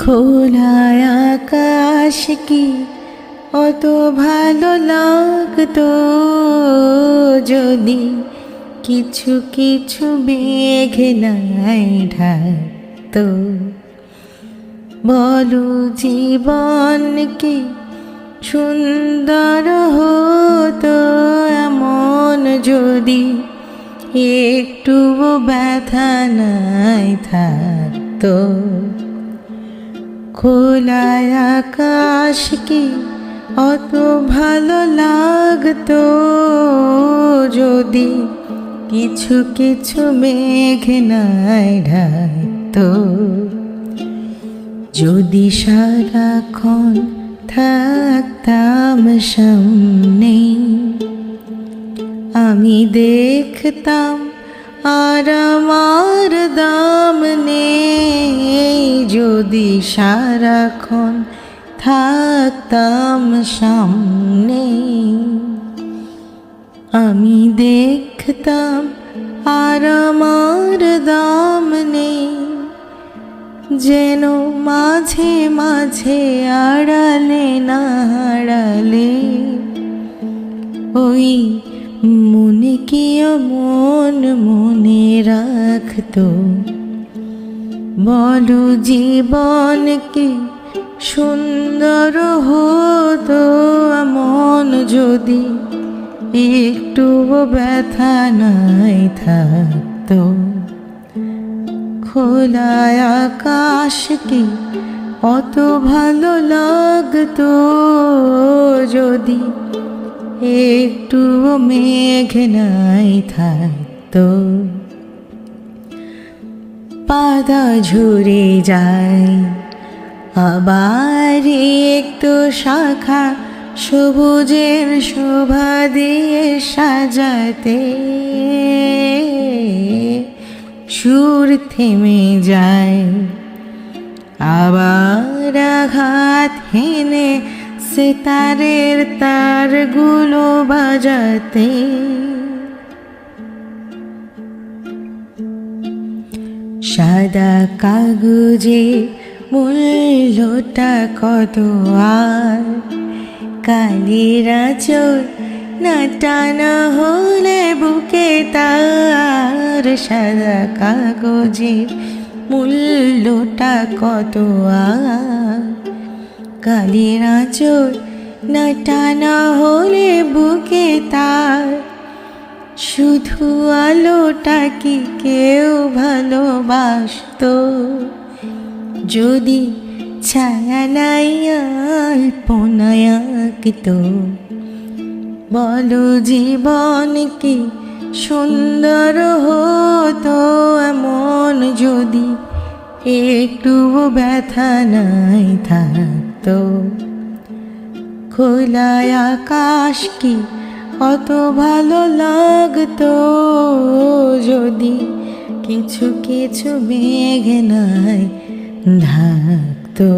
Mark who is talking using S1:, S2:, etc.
S1: খোলা আকাশ কি অত ভালো লাগতো যদি কিছু কিছু মেঘ নাই ঢাকতো। বলো জীবন কি সুন্দর হতো এমন যদি একটুও ব্যথা নাই থাকতো। খোলা আকাশ কি অত ভালো লাগতো যদি কিছু কিছু মেঘ নাই ঢাকতো। যদি সারাক্ষণ থাকতাম সামনে আমি দেখতাম আর আমার দাম নেই। যদি সারাক্ষণ থাকতাম সামনে আমি দেখতাম আর আমার দাম নেই। যেন মাঝে মাঝে আড়ালে না হারালে ওই মনে কি মন মনে রাখতো। বলো জীবন কি সুন্দর হতো এমন যদি একটুও ব্যথা নাই থাকতো। খোলা আকাশ কি অত ভালো লাগতো যদি একটুও মেঘ নাই থাকতো। পাতা ঝরে যায় আবার একটু শাখা সবুজের শোভা দিয়ে সাজাতে সুর থেমে যায় আবার আঘাত হেনে সিতারের তারগুলো বাজাতে। সাদা কাগজে মূল্যটা কত আর কালির আঁচল না টানা হলে বুকে তার। সাদা কাগজে মূল্যটা কত আর কালির আঁচল না টানা হলে বুকে তার। শুধু আলোটা কি কেউ ভালোবাসতো যদি ছায়া নাই আলপনায় আঁকতো। বলো জীবন কি সুন্দর হতো এমন যদি একটুও ব্যথা নাই থাকতো। খোলা আকাশ কি অত ভালো লাগতো যদি কিছু কিছু মেঘ নাই ঢাকতো।